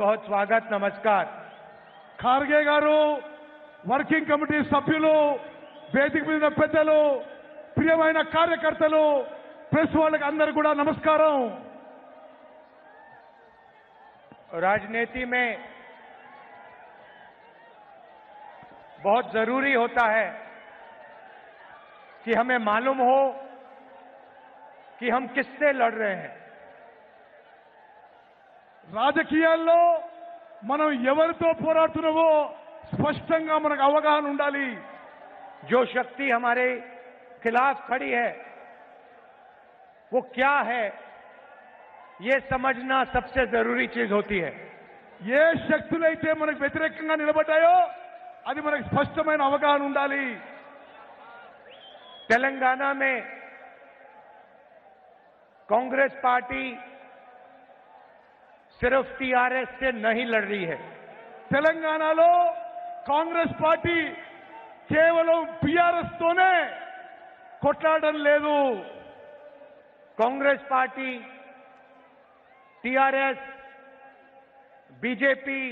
बहुत स्वागत नमस्कार। ఖార్గే గారు, వర్కింగ్ కమిటీ సభ్యులు, వేదిక మీద పెద్దలు, ప్రియమైన కార్యకర్తలు, ప్రెస్ వాళ్ళకి అందరూ కూడా నమస్కారం। राजनीति में बहुत जरूरी होता है कि हमें मालूम हो कि हम किससे लड़ रहे हैं। రాజకీయాల్లో మనం ఎవరితో పోరాడుతున్నామో స్పష్టంగా మనకు అవగాహన ఉండాలి। जो शक्ति हमारे खिलाफ खड़ी है वो क्या है, ये समझना सबसे जरूरी चीज होती है। ఏ శక్తులైతే మనకు వ్యతిరేకంగా నిలబడ్డాయో అది మనకు స్పష్టమైన అవగాహన ఉండాలి। तेलंगाना में कांग्रेस पार्टी सिर्फ टीआरएस से नहीं लड़ रही है। తెలంగాణలో కాంగ్రెస్ పార్టీ కేవలం బీఆర్ఎస్ తోనే కొట్లాడడం లేదు। कांग्रेस पार्टी टीआरएस, बीजेपी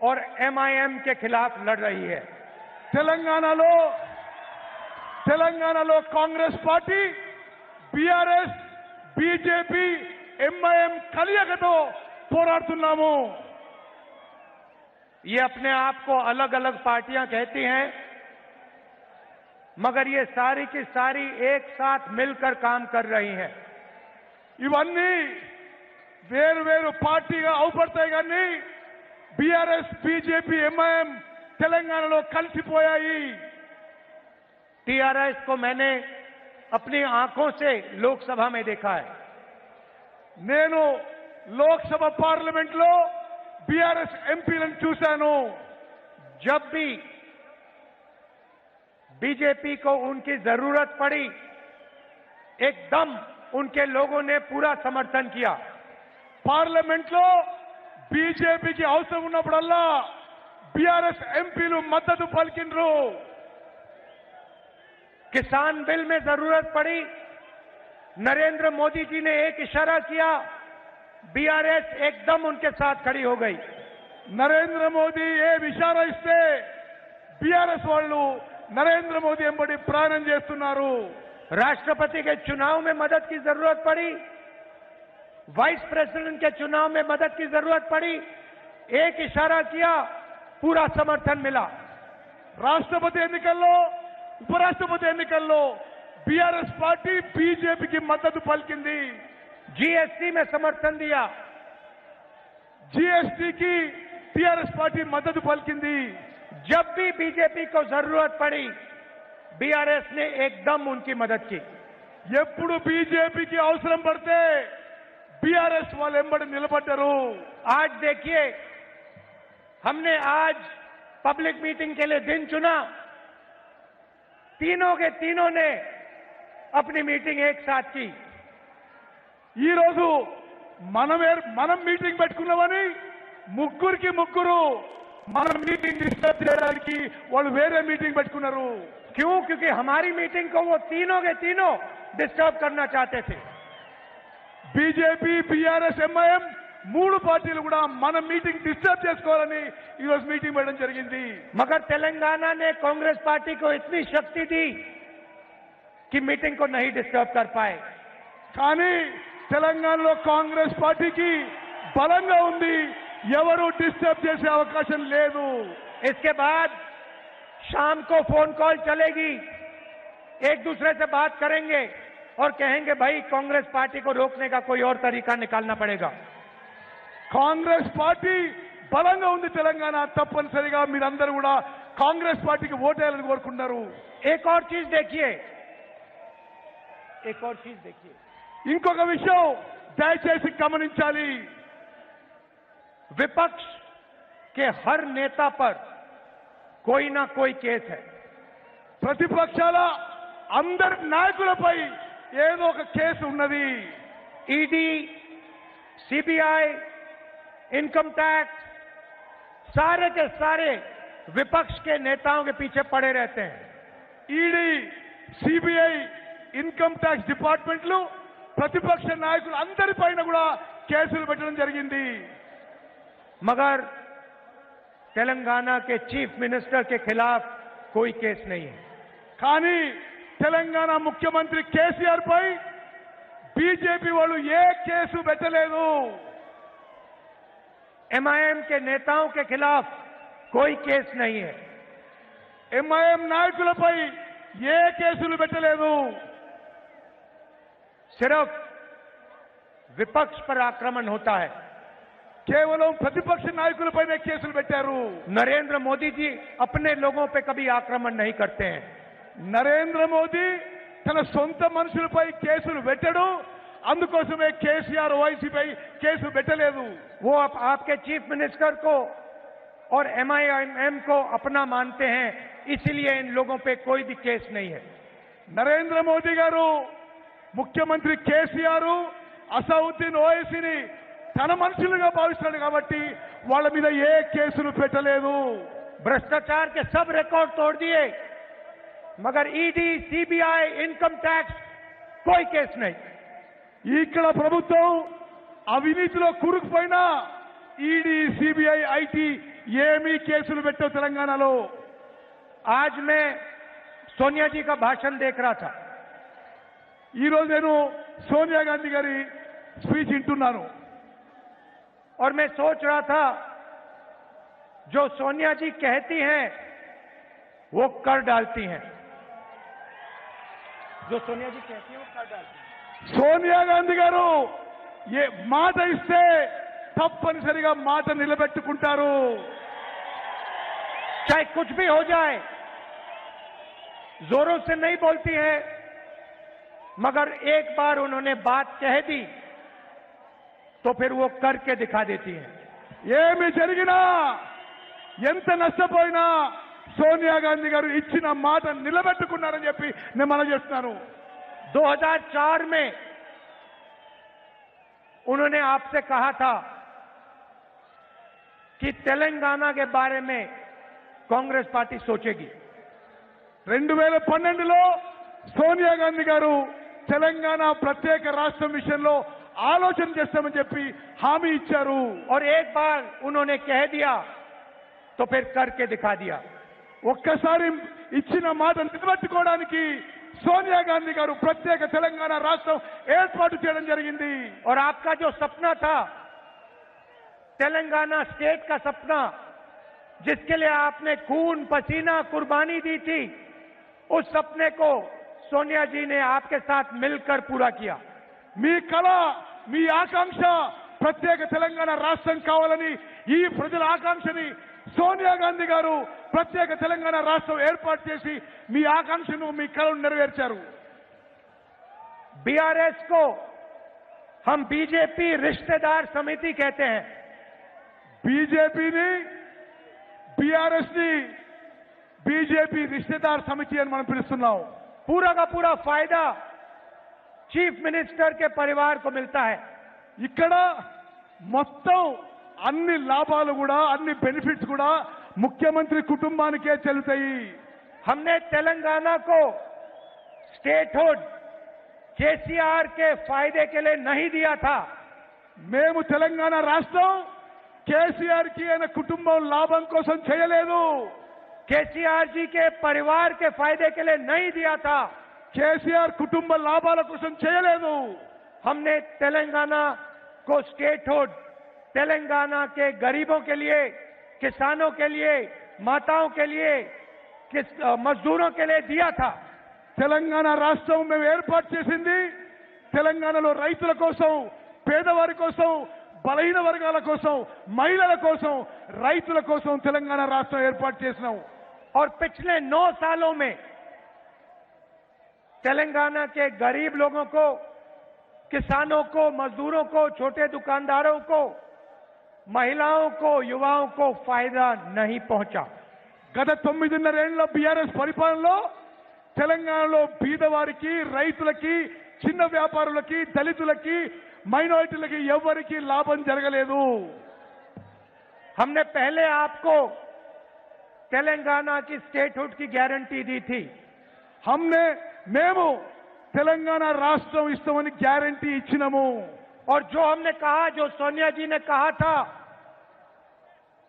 और एमआईएम के खिलाफ लड़ रही है। తెలంగాణలో Congress party BRS, BJP, MIM కలయికతో పోరాడుతున్నాము। ये अपने आप को अलग अलग पार्टियां कहती हैं, मगर ये सारी की सारी एक साथ मिलकर काम कर रही हैं। ఇవన్నీ వేరు వేరు పార్టీగా అవుపడతాయి కానీ బీఆర్ఎస్, బీజేపీ, ఎంఐఎం తెలంగాణలో కలిసిపోయాయి। टीआरएस को मैंने अपनी आंखों से लोकसभा में देखा है। నేను లోక్సభ పార్లమెంట్ లో బీఆర్ఎస్ ఎంపీలను చూశాను। जब भी बीजेपी को उनकी जरूरत पड़ी एकदम उनके लोगों ने पूरा समर्थन किया। పార్లమెంట్ లో బీజేపీకి అవసరం ఉన్నప్పుడల్లా బీఆర్ఎస్ ఎంపీలు మద్దతు పలికిండ్రు। किसान बिल में जरूरत पड़ी, नरेंद्र मोदी जी ने एक इशारा किया, बीआरएस एकदम उनके साथ खड़ी हो गई। నరేంద్ర మోదీ ఏ ఇషారా ఇస్తే బీఆర్ఎస్ వాళ్ళు నరేంద్ర మోదీ ఎంబడి ప్రయాణం చేస్తున్నారు। राष्ट्रपति के चुनाव में मदद की जरूरत पड़ी, वाइस प्रेसिडेंट के चुनाव में मदद की जरूरत पड़ी, एक इशारा किया, पूरा समर्थन मिला। రాష్ట్రపతి ఎన్నికల్లో, ఉపరాష్ట్రపతి ఎన్నికల్లో బీఆర్ఎస్ పార్టీ బీజేపీకి మద్దతు పలికింది। जीएसटी में समर्थन दिया, జీఎస్టీకి టీఆర్ఎస్ పార్టీ మద్దతు పలికింది। जब भी बीजेपी को जरूरत पड़ी बीआरएस ने एकदम उनकी मदद की। ఎప్పుడు బీజేపీకి అవసరం పడితే బీఆర్ఎస్ వాళ్ళు ఎంబడి నిలబడ్డారు। आज देखिए, हमने आज पब्लिक मीटिंग के लिए दिन चुना, तीनों के तीनों ने अपनी मीटिंग एक साथ की। ఈ రోజు మనం మీటింగ్ పెట్టుకున్నామని ముగ్గురికి ముగ్గురు మన మీటింగ్ డిస్టర్బ్ చేయడానికి వాళ్ళు వేరే మీటింగ్ పెట్టుకున్నారు। क्यों? क्योंकि हमारी मीटिंग को वो तीनों के तीनों डिस्टर्ब करना चाहते थे। బీజేపీ, బీఆర్ఎస్, ఎంఐఎం మూడు పార్టీలు కూడా మన మీటింగ్ డిస్టర్బ్ చేసుకోవాలని ఈ రోజు మీటింగ్ పెట్టడం జరిగింది। मगर तेलंगाना ने कांग्रेस पार्टी को इतनी शक्ति दी कि मीटिंग को नहीं डिस्टर्ब कर पाए। కానీ తెలంగాణలో కాంగ్రెస్ పార్టీకి బలంగా ఉంది, ఎవరు డిస్టర్బ్ చేసే అవకాశం లేదు। इसके बाद शाम को फोन कॉल चलेगी, एक दूसरे से बात करेंगे और कहेंगे भाई कांग्रेस पार्टी को रोकने का कोई और तरीका निकालना पड़ेगा। కాంగ్రెస్ పార్టీ బలంగా ఉంది తెలంగాణ, తప్పనిసరిగా మీరందరూ కూడా కాంగ్రెస్ పార్టీకి ఓటేయాలని కోరుకుంటున్నారు। एक और चीज देखिए, ఇంకొక విషయం దయచేసి గమనించాలి। विपक्ष के हर नेता पर कोई ना कोई केस है। ప్రతిపక్షాల అందరి నాయకులపై ఏదో ఒక కేసు ఉన్నది। ईडी, सीबीआई, इनकम टैक्स, सारे के सारे विपक्ष के नेताओं के पीछे पड़े रहते हैं। ఈడీ, సిబిఐ, ఇన్కమ్ ట్యాక్స్ డిపార్ట్మెంట్లు ప్రతిపక్ష నాయకులు అందరిపైన కూడా కేసులు పెట్టడం జరిగింది। मगर तेलंगाना के चीफ मिनिस्टर के खिलाफ कोई केस नहीं है। కానీ తెలంగాణ ముఖ్యమంత్రి కేసీఆర్ పై బీజేపీ వాళ్ళు ఏ కేసు పెట్టలేదు. एमआईएम के नेताओं के खिलाफ कोई केस नहीं है। ఎంఐఎం నాయకులపై ఏ కేసులు పెట్టలేదు. सिर्फ विपक्ष पर आक्रमण होता है। కేవలం ప్రతిపక్ష నాయకులపైనే కేసులు పెట్టారు. नरेंद्र मोदी जी अपने लोगों पे कभी आक्रमण नहीं करते हैं। నరేంద్ర మోదీ తన సొంత మనుషులపై కేసులు పెట్టడు. అందుకోసమే కేసీఆర్ ఓవైసీపై కేసు పెట్టలేదు. वो आपके चीफ मिनिस्टर को और एमआईएम को अपना मानते हैं, इसलिए इन लोगों पे कोई भी केस नहीं है। నరేంద్ర మోదీ గారు ముఖ్యమంత్రి కేసీఆర్ అసౌద్దీన్ ఓవైసీని తన మనుషులుగా భావిస్తాడు కాబట్టి వాళ్ళ మీద ఏ కేసులు పెట్టలేదు. भ्रष्टाचार के सब रिकॉर्ड तोड़ दिए, मगर ईडी, सीबीआई, इनकम टैक्स कोई केस नहीं। ఇక్కడ ప్రభుత్వం అవినీతిలో కూరుకుపోయినా ఈడీ, సిబిఐ, ఐటీ ఏమీ కేసులు పెట్టవు తెలంగాణలో. आज मैं सोनिया जी का भाषण देख रहा था। ఈ రోజు నేను సోనియా గాంధీ గారి స్పీచ్ వింటున్నాను. और मैं सोच रहा था, जो सोनिया जी कहती हैं वो कर डालती हैं। जो सोनिया जी कहती हैं वो कर डालती हैं। సోనియా గాంధీ గారు ఏ మాట ఇస్తే తప్పనిసరిగా మాట నిలబెట్టుకుంటారు. चाहे कुछ भी हो जाए, जोरों से नहीं बोलती है, मगर एक बार उन्होंने बात कह दी तो फिर वो करके दिखा देती हैं। ఏమి జరిగినా ఎంత నష్టపోయినా సోనియా గాంధీ గారు ఇచ్చిన మాట నిలబెట్టుకున్నారని చెప్పి నేను మనవి చేస్తున్నాను. 2004 में उन्होंने आपसे कहा था कि तेलंगाना के बारे में कांग्रेस पार्टी सोचेगी। 2012లో సోనియా గాంధీ గారు తెలంగాణ ప్రత్యేక రాష్ట్రం విషయంలో ఆలోచన చేస్తామని చెప్పి హామీ ఇచ్చారు. और एक बार उन्होंने कह दिया तो फिर करके दिखा दिया। ఒక్కసారి ఇచ్చిన మాట నిలబెట్టుకోవడానికి సోనియా గాంధీ గారు ప్రత్యేక తెలంగాణ రాష్ట్రం ఏర్పాటు చేయడం జరిగింది. और आपका जो सपना था, तेलंगाना स्टेट का सपना, जिसके लिए आपने खून पसीना कुर्बानी दी थी, उस सपने को सोनिया जी ने आपके साथ मिलकर पूरा किया। మీ కళ, మీ ఆకాంక్ష ప్రత్యేక తెలంగాణ రాష్ట్రం కావాలని ఈ ప్రజల ఆకాంక్షని సోనియా గాంధీ గారు ప్రత్యేక తెలంగాణ రాష్ట్రం ఏర్పాటు చేసి మీ ఆకాంక్షను, మీ కళను నెరవేర్చారు. बीआरएस को हम बीजेपी रिश्तेदार समिति कहते हैं। బీజేపీని, బీఆర్ఎస్ ని బీజేపీ రిశ్తేదార్ సమితి అని మనం పిలుస్తున్నాం. पूरा का पूरा फायदा चीफ मिनिस्टर के परिवार को मिलता है। ఇక్కడ మొత్తం అన్ని లాభాలు కూడా, అన్ని బెనిఫిట్స్ కూడా ముఖ్యమంత్రి కుటుంబానికే చెల్లుతాయి. हमने तेलंगाना को स्टेटहुड केसीआर के फायदे के लिए नहीं दिया था। మేము తెలంగాణ రాష్ట్రం కేసీఆర్ కి ఆయన కుటుంబం లాభం కోసం చేయలేదు. केसीआर जी के परिवार के फायदे के लिए नहीं दिया था। కేసీఆర్ కుటుంబ లాభాల కోసం చేయలేదు. हमने तेलंगाना को स्टेटहुड तेलंगाना के गरीबों के लिए, किसानों के लिए, माताओं के लिए, मजदूरों के लिए दिया था। తెలంగాణ రాష్ట్రం మేము ఏర్పాటు చేసింది తెలంగాణలో రైతుల కోసం, పేదవారి కోసం, బలహీన వర్గాల కోసం, మహిళల కోసం, రైతుల కోసం తెలంగాణ రాష్ట్రం ఏర్పాటు చేసినాం. और पिछले 9 सालों में तेलंगाना के गरीब लोगों को, किसानों को, मजदूरों को, छोटे दुकानदारों को, महिलाओं को, युवाओं को फायदा नहीं पहुंचा। గత 9.5 ఏళ్ల బీఆర్ఎస్ పరిపాలనలో తెలంగాణలో బీదవారికి, రైతులకి, చిన్న వ్యాపారులకి, దళితులకి, మైనారిటీలకి ఎవరికి లాభం జరగలేదు. हमने पहले आपको तेलंगाना की स्टेटहुड की गारंटी दी थी। మేము తెలంగాణ రాష్ట్రం ఇస్తామని గ్యారంటీ ఇచ్చినాము. और जो हमने कहा, जो सोनिया जी ने कहा था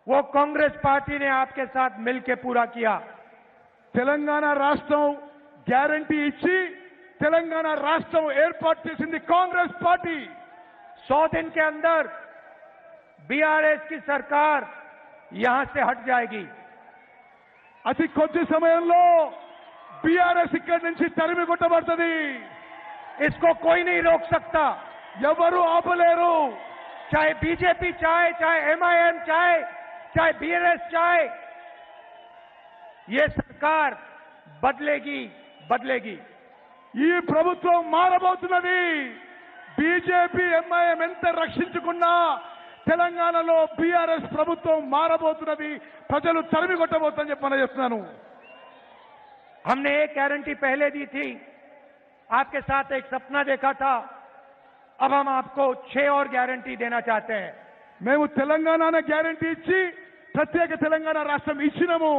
वो कांग्रेस पार्टी ने आपके साथ मिलकर पूरा किया। తెలంగాణ రాష్ట్రం గ్యారంటీ ఇచ్చి తెలంగాణ రాష్ట్రం ఏర్పాటు చేసింది కాంగ్రెస్ పార్టీ। 100 दिन के अंदर बीआरएस की सरकार यहां से हट जाएगी। అతి కొద్ది సమయంలో బీఆర్ఎస్ ఇక్కడి నుంచి తరిమి కొట్టబడుతుంది। इसको कोई नहीं रोक सकता, ఎవరు ఆపలేరు। चाहे बीजेपी चाहे, चाहे एमआईएम चाहे बीआरएस चाहे, ये सरकार बदलेगी। ఈ ప్రభుత్వం మారబోతున్నది। బీజేపీ ఎంఐఎం ఎంత రక్షించుకున్నా తెలంగాణలో బీఆర్ఎస్ ప్రభుత్వం మారబోతున్నది। ప్రజలు తరిమి కొట్టబోతుందని చెప్పి మనం చెప్తున్నాను। हमने एक गारंटी पहले दी थी, आपके साथ एक सपना देखा था, अब हम आपको 6 और गारंटी देना चाहते हैं। మేము తెలంగాణ గ్యారంటీ ఇచ్చి ప్రత్యేక తెలంగాణ రాష్ట్రం ఇచ్చినాము।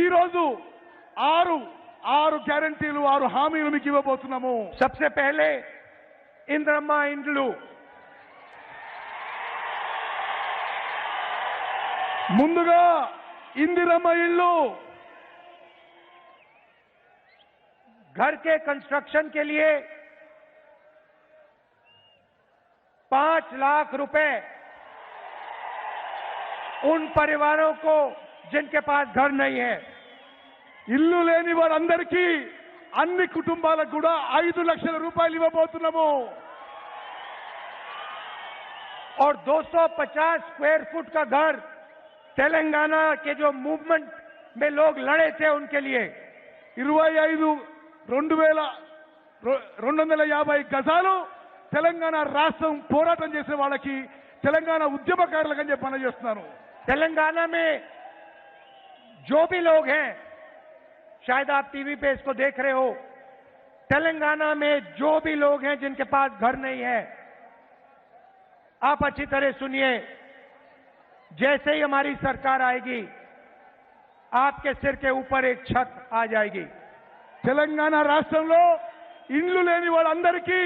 ఈ రోజు 6 గ్యారంటీలు 6 హామీలు మీకు ఇవ్వబోతున్నాము। सबसे पहले इंद्रम्मा इंड्लू, ముందుగా ఇందిరమ్మ ఇల్లు, घर के कंस्ट्रक्शन के लिए 5 लाख रुपए उन परिवारों को जिनके पास घर नहीं है। ఇల్లు లేని వారందరికీ అన్ని కుటుంబాలకు కూడా 5 లక్షల రూపాయలు ఇవ్వబోతున్నాము। और 250 स्क्वायर फुट का घर तेलंगाना के जो मूवमेंट में लोग लड़े थे उनके लिए 250 గజాలు తెలంగాణ రాష్ట్రం పోరాటం చేసే వాళ్ళకి తెలంగాణ ఉద్యమకారులకు అని చెప్పి చేస్తున్నాను। तेलंगाना में जो भी लोग हैं, शायद आप टीवी पे इसको देख रहे हो, तेलंगाना में जो भी लोग हैं जिनके पास घर नहीं है, आप अच्छी तरह सुनिए। जैसे ही हमारी सरकार आएगी, आपके सिर के ऊपर एक छत आ जाएगी। తెలంగాణ రాష్ట్రంలో ఇండ్లు లేని వాళ్ళందరికీ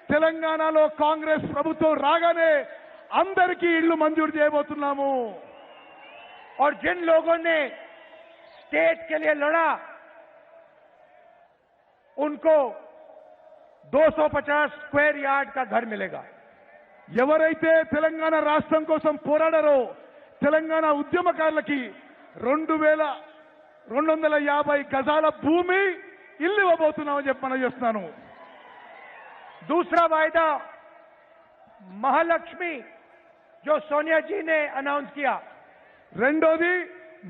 తెలంగాణలో కాంగ్రెస్ ప్రభుత్వం రాగానే అందరికీ ఇళ్లు మంజూరు చేయబోతున్నాము। और जिन लोगों ने स्टेट के लिए लड़ा, उनको 250 स्क्वायर यार्ड का घर मिलेगा। ఎవరైతే తెలంగాణ రాష్ట్రం కోసం పోరాడారో తెలంగాణ ఉద్యమకారులకి 2250 గజాల భూమి ఇల్లు ఇవ్వబోతున్నామని చెప్పి మనం చేస్తున్నాను। दूसरा वायदा महालक्ष्मी, जो सोनिया जी ने अनाउंस किया। రెండోది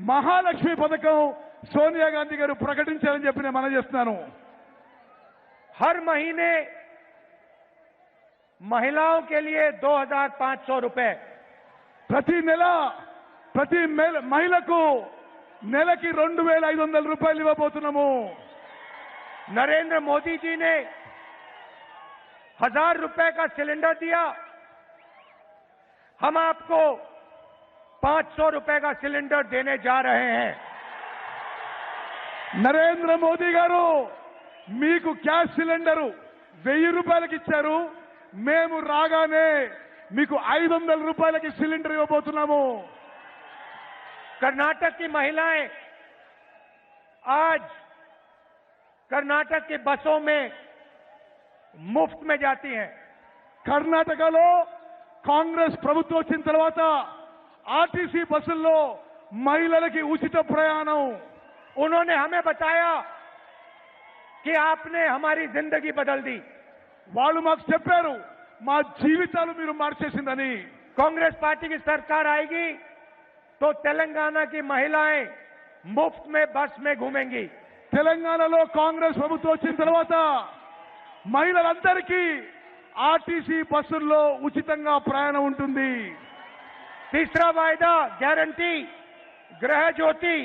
మహాలక్ష్మి పథకం సోనియా గాంధీ గారు ప్రకటించారని చెప్పి నేను మనం చేస్తున్నాను। हर महीने महिलाओं के लिए 2500 रुपए, ప్రతి నెల ప్రతి మహిళకు నెలకి 2500 రూపాయలు ఇవ్వబోతున్నాము। नरेंद्र मोदी जी ने 1000 रुपए का सिलेंडर दिया, हम आपको 500 रुपए का सिलेंडर देने जा रहे हैं। నరేంద్ర మోదీ గారు మీకు గ్యాస్ సిలిండరు 1000 రూపాయలకి ఇచ్చారు, మేము రాగానే మీకు 500 రూపాయలకి సిలిండర్ ఇవ్వబోతున్నాము। कर्नाटक की महिलाएं आज कर्नाटक की बसों में मुफ्त में जाती हैं। కర్ణాటకలో కాంగ్రెస్ ప్రభుత్వం వచ్చిన తర్వాత ఆర్టీసీ బస్సుల్లో మహిళలకి ఉచిత ప్రయాణం। उन्होंने हमें बताया कि आपने हमारी जिंदगी बदल दी। వాళ్ళు మాకు చెప్పారు మా జీవితాలు మీరు మార్చేసిందని। कांग्रेस पार्टी की सरकार आएगी तो तेलंगाना की महिलाएं मुफ्त में बस में घूमेंगी। తెలంగాణలో కాంగ్రెస్ ప్రభుత్వం వచ్చిన తర్వాత మహిళలందరికీ ఆర్టీసీ బస్సుల్లో ఉచితంగా ప్రయాణం ఉంటుంది। तीसरा वायदा गारंटी गृह ज्योति,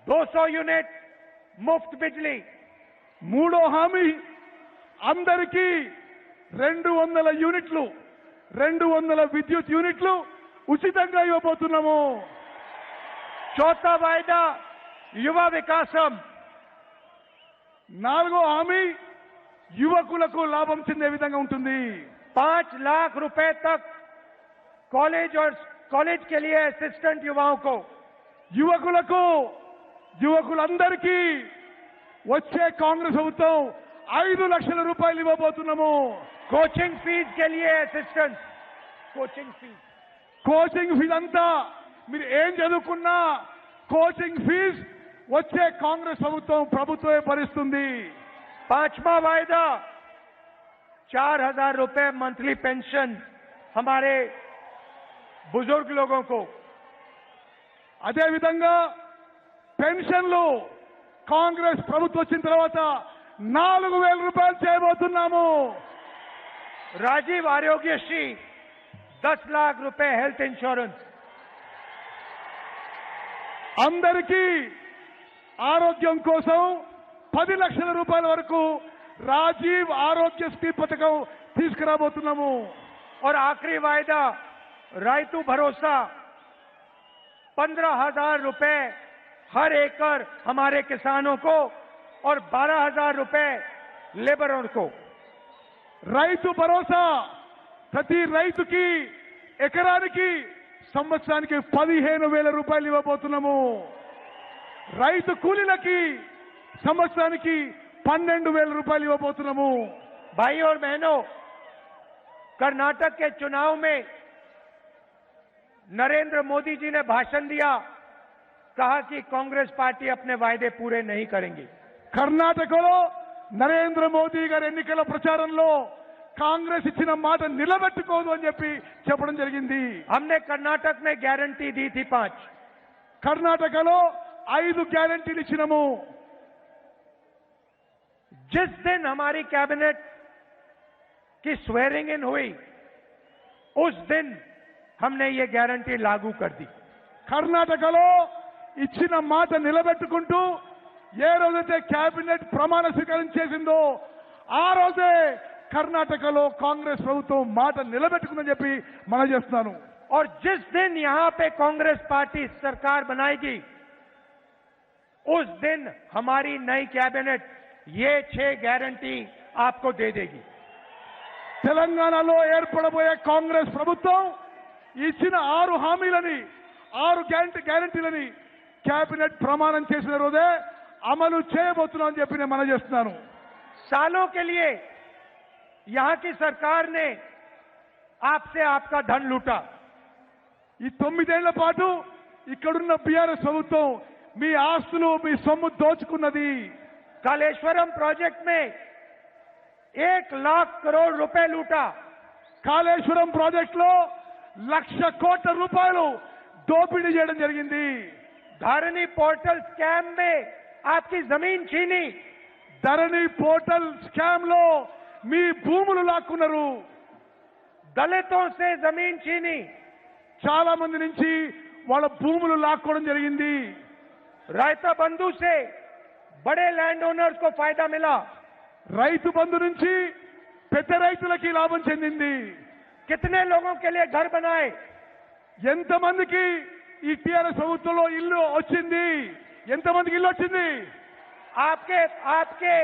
200 यूनिट मुफ्त बिजली। మూడో హామీ అందరికీ 200 యూనిట్లు 200 విద్యుత్ యూనిట్లు ఉచితంగా ఇవ్వబోతున్నాము। चौथा वायदा युवा विकासम, నాలుగో హామీ యువకులకు లాభం చెందే విధంగా ఉంటుంది। 5 लाख रुपए तक कॉलेज और कॉलेज के लिए असिस्टेंट युवाओं को, యువకులందరికీ వచ్చే కాంగ్రెస్ ప్రభుత్వం 5 లక్షల రూపాయలు ఇవ్వబోతున్నాము. कोचिंग फीस के लिए असिस्टेंस, కోచింగ్ ఫీజు అంతా మీరు ఏం చదువుకున్నా కోచింగ్ ఫీజు వచ్చే కాంగ్రెస్ ప్రభుత్వమే భరిస్తుంది. 5वां वायदा 4,000 रुपए मंथली पेंशन हमारे बुजुर्ग लोगों को. అదే విధంగా పెన్షన్లు కాంగ్రెస్ ప్రభుత్వం వచ్చిన తర్వాత 4,000 రూపాయలు చేయబోతున్నాము. राजीव आरोग्यश्री 10 लाख रुपए हेल्थ इंश्योरेंस. అందరికీ ఆరోగ్యం కోసం 10 లక్షల రూపాయల వరకు రాజీవ్ ఆరోగ్యశ్రీ పథకం తీసుకురాబోతున్నాము. और आखिरी वायदा रायतू भरोसा 15,000 रुपए हर एकड़ हमारे किसानों को और 12,000 रुपए लेबरों को. రైతు భరోసా ప్రతి రైతుకి ఎకరానికి సంవత్సరానికి 15,000 రూపాయలు ఇవ్వబోతున్నాము. రైతు కూలీలకి సంవత్సరానికి 12,000 రూపాయలు ఇవ్వబోతున్నాము. भाई और बहनों, कर्नाटक के चुनाव में नरेंद्र मोदी जी ने भाषण दिया, कहा कि कांग्रेस पार्टी अपने वायदे पूरे नहीं करेंगी. కర్ణాటకలో నరేంద్ర మోదీ గారి ఎన్నికల ప్రచారంలో కాంగ్రెస్ ఇచ్చిన మాట నిలబెట్టుకోదు అని చెప్పడం జరిగింది. हमने कर्नाटक में गारंटी दी थी 5. కర్ణాటకలో 5 గ్యారెంటీలు ఇచ్చినాము. जिस दिन हमारी कैबिनेट की स्वेरिंग इन हुई उस दिन हमने ये गारंटी लागू कर दी. కర్ణాటకలో ఇచ్చిన మాట నిలబెట్టుకుంటూ ఏ రోజైతే కేబినెట్ ప్రమాణ స్వీకారం చేసిందో ఆ రోజే కర్ణాటకలో కాంగ్రెస్ ప్రభుత్వం మాట నిలబెట్టుకుందని చెప్పి మనం చేస్తున్నాను. और जिस दिन यहां पे कांग्रेस पार्टी सरकार बनाएगी उस दिन हमारी नई कैबिनेट ये 6 गारंटी आपको दे देगी. తెలంగాణలో ఏర్పడబోయే కాంగ్రెస్ ప్రభుత్వం ఇచ్చిన 6 హామీలని 6 గ్యారెంటీలని కేబినెట్ ప్రమాణం చేసిన రోజే అమలు చేయబోతున్నామని చెప్పి నేను మనం చేస్తున్నాను. सालों के लिए यहां की सरकार ने आपसे आपका धन लूटा. ఈ 9 ఏళ్ల పాటు ఇక్కడున్న బీఆర్ఎస్ ప్రభుత్వం మీ ఆస్తులు మీ సొమ్ము దోచుకున్నది. कालेश्वरम प्रोजेक्ट में 1 लाख करोड़ रुपए लूटा. కాళేశ్వరం ప్రాజెక్ట్ లో 1,00,000 కోట్ల రూపాయలు దోపిడీ చేయడం జరిగింది. धरनी पोर्टल स्कैम में आपकी जमीन छीनी. ధరణి పోర్టల్ స్కామ్ లో మీ భూములు లాక్కున్నారు. दलितों से जमीन छीनी. చాలా మంది నుంచి వాళ్ళ భూములు లాక్కోవడం జరిగింది. रायता बंधु से बड़े लैंड ओनर्स को फायदा मिला. రైతు బంధు నుంచి పెద్ద రైతులకి లాభం చెందింది. कितने लोगों के लिए घर बनाए. ఎంతమందికి ఈ టీఆర్ఎస్ ప్రభుత్వంలో ఇల్లు వచ్చింది? ఎంతమందికి ఇల్లు వచ్చింది? आपके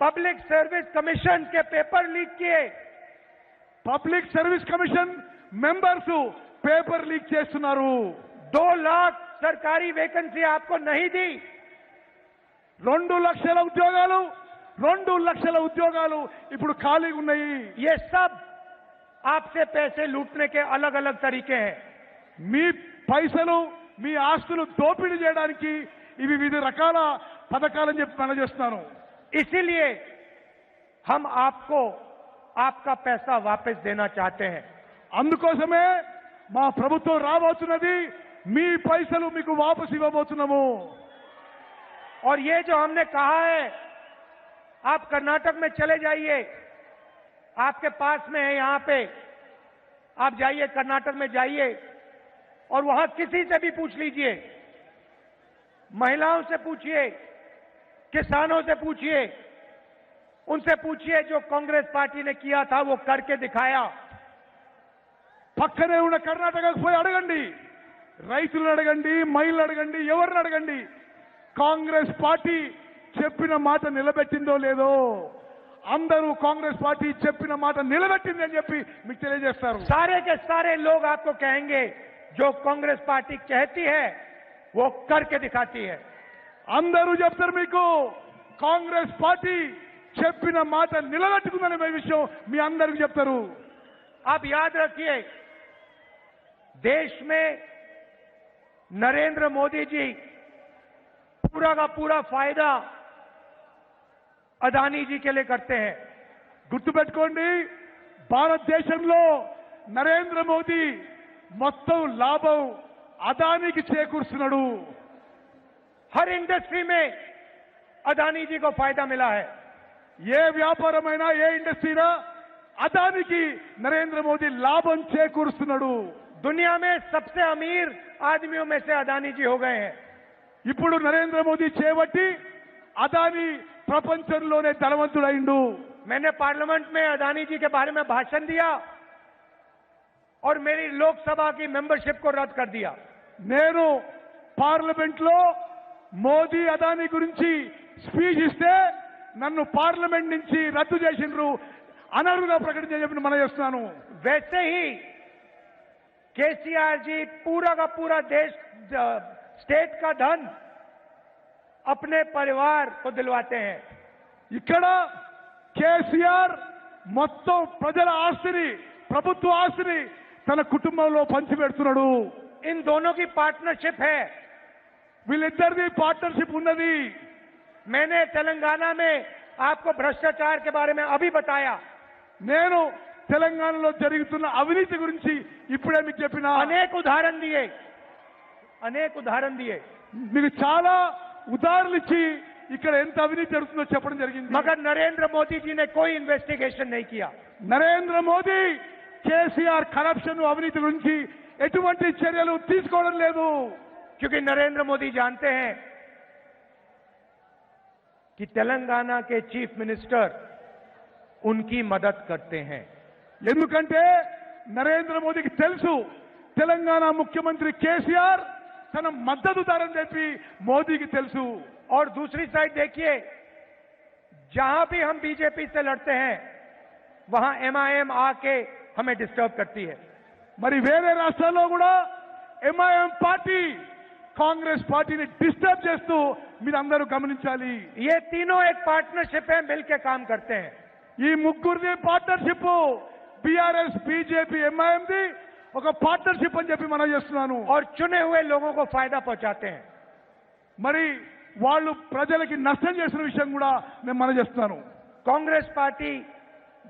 पब्लिक सर्विस कमीशन के पेपर लीक किए. Public service commission members paper leak చేస్తున్నారు. 2 लाख सरकारी वैकेंसी आपको नहीं दी. 2 లక్షల ఉద్యోగాలు ఇప్పుడు ఖాళీగా ఉన్నాయి. ये सब आपसे पैसे लूटने के अलग अलग तरीके हैं. మీ పైసలు మీ ఆస్తులు దోపిడీ చేయడానికి ఇవి వివిధ రకాల పథకాలని చెప్పి మనం చేస్తున్నాను. इसीलिए हम आपको आपका पैसा वापस देना चाहते हैं. అందుకోసమే మా ప్రభుత్వం రాబోతున్నది. మీ పైసలు మీకు వాపసు ఇవ్వబోతున్నాము. और ये जो हमने कहा है, आप कर्नाटक में चले जाइए, आपके पास में है यहां पे, आप जाइए कर्नाटक में जाइए और वहां किसी से भी पूछ लीजिए, महिलाओं से पूछिए, किसानों से पूछिए, उनसे पूछिए जो कांग्रेस पार्टी ने किया था वो करके दिखाया. పక్కనే ఉన్న కర్ణాటకకు పోయి అడగండి, రైతులను అడగండి, మహిళలు అడగండి, ఎవరిని అడగండి. కాంగ్రెస్ పార్టీ చెప్పిన మాట నిలబెట్టిందో లేదో. అందరూ కాంగ్రెస్ పార్టీ చెప్పిన మాట నిలబెట్టిందని చెప్పి మీకు తెలియజేస్తారు. सारे के सारे लोग आपको कहेंगे जो कांग्रेस पार्टी कहती है वो करके दिखाती है. అందరూ చెప్తారు మీకు కాంగ్రెస్ పార్టీ చెప్పిన మాట నిలబెట్టుకుందనే విషయం మీ అందరికీ చెప్తారు. आप याद रखिए, देश में नरेंद्र मोदी जी पूरा का पूरा फायदा अदानी जी के लिए करते हैं. గుర్తుపెట్టుకోండి, భారతదేశంలో నరేంద్ర మోదీ మొత్తం లాభం అదానికి చేకూరుస్తున్నాడు. हर इंडस्ट्री में अदानी जी को फायदा मिला है. ఏ వ్యాపారమైనా ఏ ఇండస్ట్రీనా అదానికి నరేంద్ర మోదీ లాభం చేకూరుస్తున్నాడు. दुनिया में सबसे अमीर आदमियों में से अदानी जी हो गए हैं. ఇప్పుడు నరేంద్ర మోదీ చేపట్టి అదాని ప్రపంచంలోనే ధనవంతుడైండు. मैंने पार्लियामेंट में अदानी जी के बारे में भाषण दिया और मेरी लोकसभा की मेंबरशिप को रद्द कर दिया. నేను పార్లమెంట్ లో మోదీ అదాని గురించి స్పీచ్ ఇస్తే నన్ను పార్లమెంట్ నుంచి రద్దు చేసిండ్రు, అనర్హుగా ప్రకటించి మనం చేస్తున్నాను. वैसे ही केसीआर जी पूरा का पूरा देश स्टेट का धन अपने परिवार को दिलवाते हैं. ఇక్కడ కేసీఆర్ మొత్తం ప్రజల ఆస్తిని, ప్రభుత్వ ఆస్తిని తన కుటుంబంలో పంచిపెడుతున్నాడు. इन दोनों की पार्टनरशिप है. వీళ్ళిద్దరిది పార్ట్నర్షిప్ ఉన్నది. मैंने तेलंगाना में आपको भ्रष्टाचार के बारे में अभी बताया. నేను తెలంగాణలో జరుగుతున్న అవినీతి గురించి ఇప్పుడే మీకు చెప్పిన अनेक उदाहरण दिए. మీకు చాలా ఉదాహరణలు ఇచ్చి ఇక్కడ ఎంత అవినీతి జరుగుతుందో చెప్పడం జరిగింది. मगर नरेंद्र मोदी जी ने कोई इन्वेस्टिगेशन नहीं किया. నరేంద్ర మోదీ కేసీఆర్ కరప్షన్ అవినీతి గురించి ఎటువంటి చర్యలు తీసుకోవడం లేదు. क्योंकि नरेंद्र मोदी जानते हैं कि तेलंगाना के चीफ मिनिस्टर उनकी मदद करते हैं. ఎందుకంటే నరేంద్ర మోదీకి తెలుసు తెలంగాణ ముఖ్యమంత్రి కేసీఆర్ తన మద్దతుదారని చెప్పి మోదీకి తెలుసు. और दूसरी साइड देखिए, जहां भी हम बीजेपी से लड़ते हैं वहां एमआईएम आके हमें डिस्टर्ब करती है. మరి వేరే రాష్ట్రాల్లో కూడా ఎంఐఎం పార్టీ కాంగ్రెస్ పార్టీని డిస్టర్బ్ చేస్తూ మీరందరూ గమనించాలి. ये तीनों एक पार्टनरशिप है, मिलकर काम करते हैं. ఈ ముగ్గురిది పార్ట్నర్షిప్, బీఆర్ఎస్ బీజేపీ ఎంఐఎంది ఒక పార్ట్నర్షిప్ అని చెప్పి మనం చేస్తున్నాను. और चुने हुए लोगों को फायदा पहुंचाते हैं. మరి వాళ్ళు ప్రజలకి నష్టం చేసిన విషయం కూడా నేను మనం చేస్తున్నాను. कांग्रेस पार्टी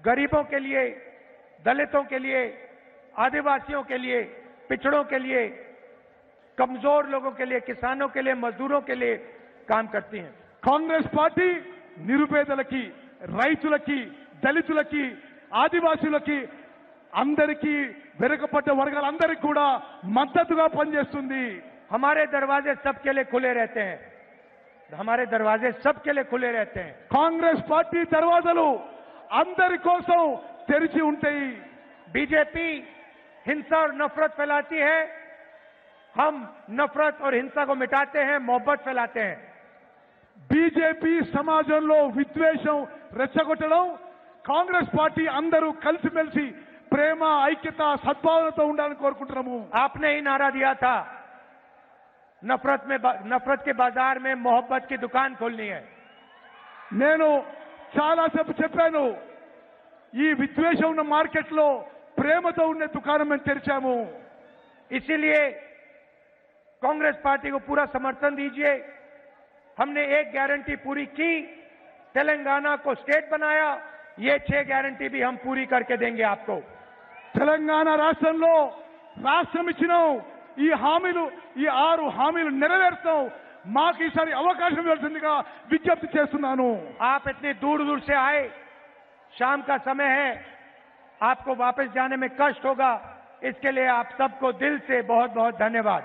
गरीबों के लिए, दलितों के लिए, आदिवासियों के लिए, पिछड़ों के लिए, कमजोर लोगों के लिए, किसानों के लिए, मजदूरों के लिए काम करती हैं. కాంగ్రెస్ పార్టీ నిరుపేదలకి, రైతులకి, దళితులకి, ఆదివాసీలకి, అందరికీ వెనుకబడ్డ వర్గాలందరికీ కూడా మద్దతుగా పనిచేస్తుంది. हमारे दरवाजे सबके लिए खुले रहते हैं. हमारे दरवाजे सबके लिए खुले रहते हैं. కాంగ్రెస్ పార్టీ దర్వాజాలు అందరి కోసం తెరిచి ఉంటాయి. बीजेपी हिंसा और नफरत फैलाती है. हम नफरत और हिंसा को मिटाते हैं, मोहब्बत फैलाते हैं. బీజేపీ సమాజంలో విద్వేషం రెచ్చగొట్టడం, కాంగ్రెస్ పార్టీ అందరూ కలిసిమెలిసి ప్రేమ, ఐక్యత, సద్భావనతో ఉండాలని కోరుకుంటున్నాము. आपने ही नारा दिया था, नफरत के बाजार में मोहब्बत की दुकान खोलनी है. నేను చాలాసేపు చెప్పాను, ఈ విద్వేషం ఉన్న మార్కెట్లో ప్రేమతో ఉండే దుకాణం మేము తెరిచాము. इसीलिए कांग्रेस पार्टी को पूरा समर्थन दीजिए. हमने एक गारंटी पूरी की, तेलंगाना को स्टेट बनाया. ये 6 गारंटी भी हम पूरी करके देंगे आपको. తెలంగాణ రాష్ట్రంలో రాష్ట్రం ఇచ్చినాం. ఈ హామీలు, ఈ 6 హామీలు నెరవేర్చాం. మాకు ఈసారి అవకాశం ఇవ్వాల్సిందిగా విజ్ఞప్తి చేస్తున్నాను. आप इतनी दूर दूर से आए, शाम का समय है, आपको वापस जाने में कष्ट होगा. इसके लिए आप सबको दिल से बहुत बहुत धन्यवाद.